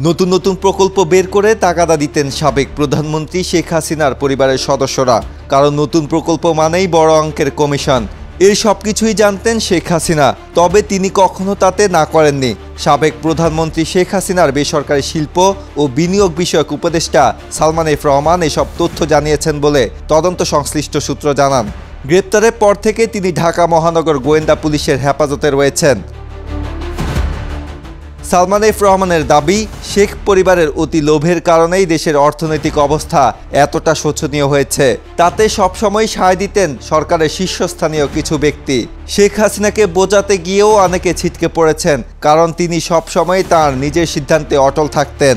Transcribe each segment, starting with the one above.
নতুন নতুন প্রকল্প বের করে তাগাদা দিতেন সাবেক প্রধানমন্ত্রী শেখ হাসিনার পরিবারের সদস্যরা। কারণ নতুন প্রকল্প মানেই বড় অঙ্কের কমিশন। এই সব কিছুই জানতেন শেখ হাসিনা, তবে তিনি কখনো তাতে না করেননি। সাবেক প্রধানমন্ত্রী শেখ হাসিনার বেসরকারি শিল্প ও বিনিয়োগ বিষয়ক উপদেষ্টা সালমান এফ রহমান এসব তথ্য জানিয়েছেন বলে তদন্ত সংশ্লিষ্ট সূত্র জানান। গ্রেপ্তারের পর থেকে তিনি ঢাকা মহানগর গোয়েন্দা পুলিশের হেফাজতে রয়েছেন। সালমান এফ রহমানের দাবি, শেখ পরিবারের অতি লোভের কারণেই দেশের অর্থনৈতিক অবস্থা এতটা শোচনীয় হয়েছে। তাতে সবসময় সায় দিতেন সরকারের শীর্ষস্থানীয় কিছু ব্যক্তি। শেখ হাসিনাকে বোঝাতে গিয়েও অনেকে ছিটকে পড়েছেন, কারণ তিনি সবসময় তাঁর নিজের সিদ্ধান্তে অটল থাকতেন।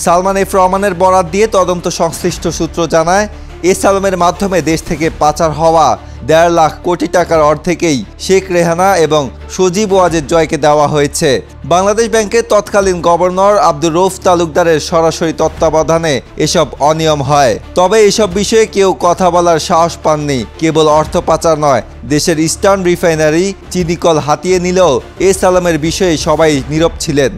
সালমান এফ রহমানের বরাত দিয়ে তদন্ত সংশ্লিষ্ট সূত্র জানায়, এস আলমের মাধ্যমে দেশ থেকে পাচার হওয়া ১.৫ লাখ কোটি টাকার অর্ধেকেই শেখ রেহানা এবং সজীব ওয়াজেদ জয়কে দেওয়া হয়েছে। বাংলাদেশ ব্যাংকের তৎকালীন গভর্নর আব্দুর রউফ তালুকদারের সরাসরি তত্ত্বাবধানে এসব অনিয়ম হয়। তবে এসব বিষয়ে কেউ কথা বলার সাহস পাননি। কেবল অর্থ পাচার নয়, দেশের ইস্টার্ন রিফাইনারি চিনিকল হাতিয়ে নিলেও এস আলমের বিষয়ে সবাই নীরব ছিলেন।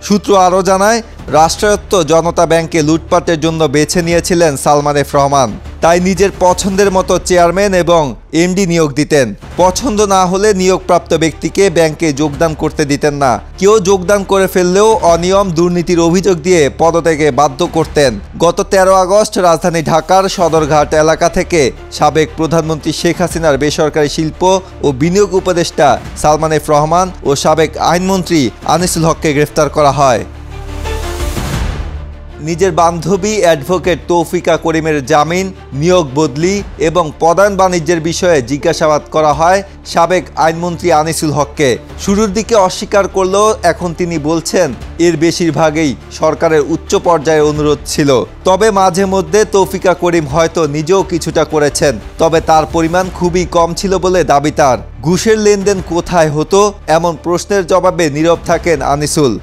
সূত্র আরও জানায়, রাষ্ট্রায়ত্ত জনতা ব্যাংকে লুটপাটের জন্য বেছে নিয়েছিলেন সালমান এফ রহমান। তাই নিজের পছন্দের মতো চেয়ারম্যান এবং এমডি নিয়োগ দিতেন। পছন্দ না হলে নিয়োগপ্রাপ্ত ব্যক্তিকে ব্যাংকে যোগদান করতে দিতেন না। কেউ যোগদান করে ফেললেও অনিয়ম দুর্নীতির অভিযোগ দিয়ে পদত্যাগে বাধ্য করতেন। গত ১৩ আগস্ট রাজধানী ঢাকার সদরঘাট এলাকা থেকে সাবেক প্রধানমন্ত্রী শেখ হাসিনার বেসরকারি শিল্প ও বিনিয়োগ উপদেষ্টা সালমান এফ রহমান ও সাবেক আইনমন্ত্রী আনিসুল হককে গ্রেফতার করা হয়। নিজের বান্ধবী অ্যাডভোকেট তৌফিকা করিমের জামিন, নিয়োগ বদলি এবং পদায়ন বাণিজ্যের বিষয়ে জিজ্ঞাসাবাদ করা হয় সাবেক আইনমন্ত্রী আনিসুল হককে। শুরুর দিকে অস্বীকার করলেও এখন তিনি বলছেন এর বেশিরভাগই সরকারের উচ্চ পর্যায়ের অনুরোধ ছিল। তবে মাঝে মধ্যে তৌফিকা করিম হয়তো নিজেও কিছুটা করেছেন, তবে তার পরিমাণ খুবই কম ছিল বলে দাবি তার। ঘুষের লেনদেন কোথায় হতো এমন প্রশ্নের জবাবে নীরব থাকেন আনিসুল।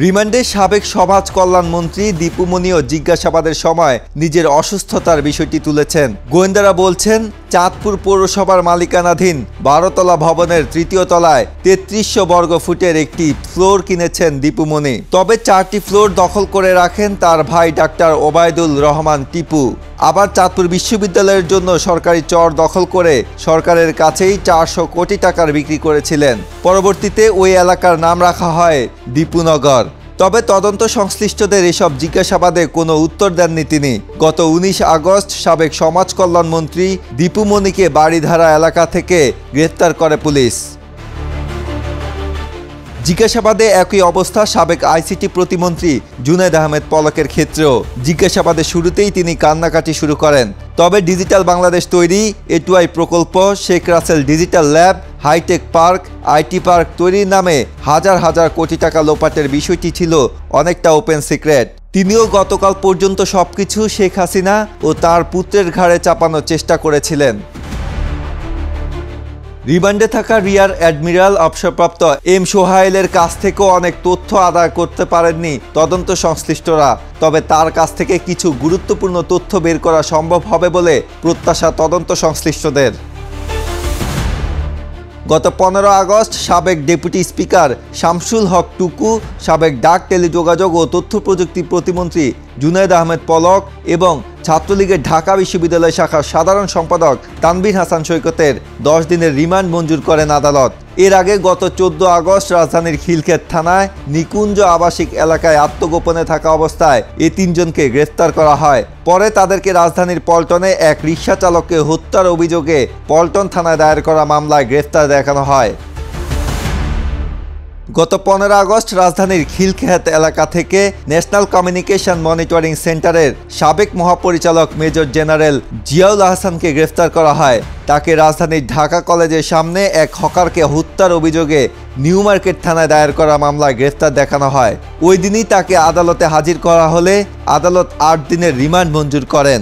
রিমান্ডে সাবেক সমাজ কল্যাণ মন্ত্রী দীপু মনিও জিজ্ঞাসাবাদের সময় নিজের অসুস্থতার বিষয়টি তুলেছেন। গোয়েন্দারা বলছেন, চাঁদপুর পৌরসভার মালিকানাধীন ১২ তলা ভবনের ৩য় তলায় ৩৩০০ বর্গ ফুটের একটি ফ্লোর কিনেছেন দীপু মনি। তবে ৪টি ফ্লোর দখল করে রাখেন তার ভাই ডাক্তার ওবায়দুল রহমান টিপু। আবার চাঁদপুর বিশ্ববিদ্যালয়ের জন্য সরকারি চর দখল করে সরকারের কাছেই ৪০০ কোটি টাকার বিক্রি করেছিলেন। পরবর্তীতে ওই এলাকার নাম রাখা হয় দীপুনগর। তবে তদন্ত সংশ্লিষ্টদের এসব জিজ্ঞাসাবাদে কোনো উত্তর দেননি তিনি। গত ১৯ আগস্ট সাবেক সমাজ কল্যাণ মন্ত্রী দীপু মনিকে বাড়িধারা এলাকা থেকে গ্রেফতার করে পুলিশ। জিজ্ঞাসাবাদে একই অবস্থা সাবেক আইসিটি প্রতিমন্ত্রী জুনায়েদ আহমেদ পলকের ক্ষেত্রেও। জিজ্ঞাসাবাদের শুরুতেই তিনি কান্নাকাটি শুরু করেন। তবে ডিজিটাল বাংলাদেশ তৈরি, এটুআই প্রকল্প, Sheikh Russel digital lab, hi tech park, IT park তৈরির নামে হাজার হাজার কোটি টাকা লোপাটের বিষয়টি ছিল অনেকটা ওপেন সিক্রেট। তিনিও গতকাল পর্যন্ত সবকিছু শেখ হাসিনা ও তার পুত্রের ঘাড়ে চাপানোর চেষ্টা করেছিলেন। রিমান্ডে থাকা রিয়ার অ্যাডমিরাল অবসরপ্রাপ্ত এম সোহাইলের কাছ থেকেও অনেক তথ্য আদায় করতে পারেননি তদন্ত সংশ্লিষ্টরা। তবে তার কাছ থেকে কিছু গুরুত্বপূর্ণ তথ্য বের করা সম্ভব হবে বলে প্রত্যাশা তদন্ত সংশ্লিষ্টদের। গত ১৫ আগস্ট সাবেক ডেপুটি স্পিকার শামসুল হক টুকু, সাবেক ডাক, টেলিযোগাযোগ ও তথ্য প্রযুক্তি প্রতিমন্ত্রী জুনায়েদ আহমেদ পলক এবং ছাত্রলীগের ঢাকা বিশ্ববিদ্যালয় শাখার সাধারণ সম্পাদক তানভীর হাসান সৈকতের ১০ দিনের রিমান্ড মঞ্জুর করেন আদালত। এর আগে গত ১৪ আগস্ট রাজধানীর খিলক্ষেত থানায় নিকুঞ্জ আবাসিক এলাকায় আত্মগোপনে থাকা অবস্থায় এই ৩ জনকে গ্রেফতার করা হয়। পরে তাদেরকে রাজধানীর পল্টনে এক রিকশা চালককে হত্যার অভিযোগে পল্টন থানায় দায়ের করা মামলায় গ্রেফতার দেখানো হয়। গত ১৫ আগস্ট রাজধানীর খিলক্ষেত এলাকা থেকে ন্যাশনাল কমিউনিকেশন মনিটরিং সেন্টারের সাবেক মহাপরিচালক মেজর জেনারেল জিয়াউল আহসানকে গ্রেফতার করা হয়। তাকে রাজধানীর ঢাকা কলেজের সামনে এক হকারকে হত্যার অভিযোগে নিউ মার্কেট থানায় দায়ের করা মামলায় গ্রেফতার দেখানো হয়। ওই দিনই তাকে আদালতে হাজির করা হলে আদালত ৮ দিনের রিমান্ড মঞ্জুর করেন।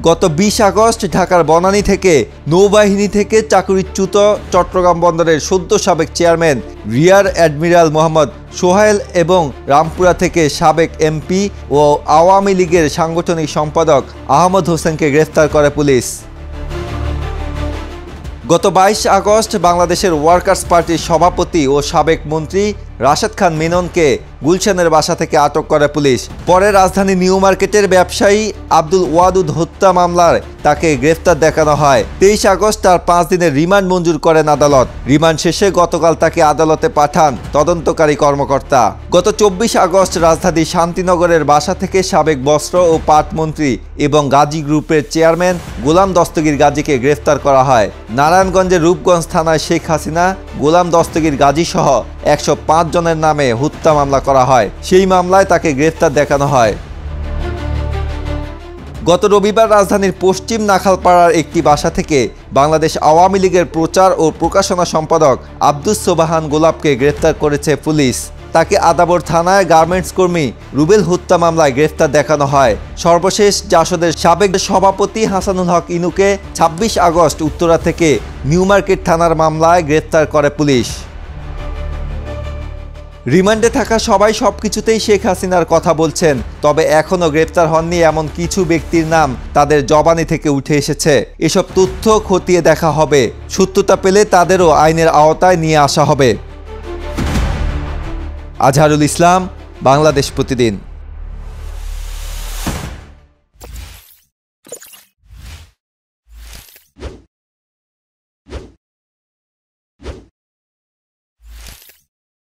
গত 20 আগস্ট ঢাকার বনানী থেকে নৌবাহিনী থেকে চাকরিচ্যুত চট্টগ্রাম বন্দরের সদ্য সাবেক chairman rear admiral Mohammad Sohail এবং রামপুরা থেকে সাবেক এমপি ও আওয়ামী লীগের সাংগঠনিক সম্পাদক আহমদ হোসেনকে গ্রেফতার করে পুলিশ। গত 22 আগস্ট বাংলাদেশের ওয়ার্কার্স পার্টির সভাপতি ও সাবেক মন্ত্রী রাশেদ খান মিননকে গুলশানের বাসা থেকে আটক করে পুলিশ। পরে রাজধানী নিউ মার্কেটের ব্যবসায়ী আব্দুল ওয়াদুদ হত্যা মামলায় তাকে গ্রেফতার দেখানো হয়। 23 আগস্ট তার 5 দিনের রিমান্ড মঞ্জুর করেন আদালত। রিমান্ড শেষে গতকাল তাকে আদালতে পাঠান তদন্তকারী কর্মকর্তা। গত 24 আগস্ট রাজধানী শান্তিনগরের বাসা থেকে সাবেক বস্ত্র ও পাট মন্ত্রী এবং গাজী গ্রুপের চেয়ারম্যান গোলাম দস্তগীর গাজীকে গ্রেফতার করা হয়। নারায়ণগঞ্জের রূপগঞ্জ থানায় শেখ হাসিনা, গোলাম দস্তগীর গাজী সহ 105 জনের নামে হত্যা মামলা করা হয়। সেই মামলায় তাকে গ্রেফতার দেখানো হয়। গত রবিবার রাজধানীর পশ্চিম নাখালপাড়ার একটি বাসা থেকে বাংলাদেশ আওয়ামী লীগের প্রচার ও প্রকাশনা সম্পাদক আব্দুস সোবাহান গোলাপকে গ্রেফতার করেছে পুলিশ। তাকে আদাবর থানায় গার্মেন্টস কর্মী রুবেল হত্যা মামলায় গ্রেফতার দেখানো হয়। সর্বশেষ জাসদের সাবেক সভাপতি হাসানুল হক ইনুকে 26 আগস্ট উত্তরা থেকে নিউ মার্কেট থানার মামলায় গ্রেফতার করে পুলিশ। রিমান্ডে থাকা সবাই সবকিছুতেই শেখ হাসিনার কথা বলছেন, তবে এখনও গ্রেফতার হননি এমন কিছু ব্যক্তির নাম তাদের জবানি থেকে উঠে এসেছে। এসব তথ্য খতিয়ে দেখা হবে, সত্যতা পেলে তাদেরও আইনের আওতায় নিয়ে আসা হবে। আজহারুল ইসলাম, বাংলাদেশ প্রতিদিন।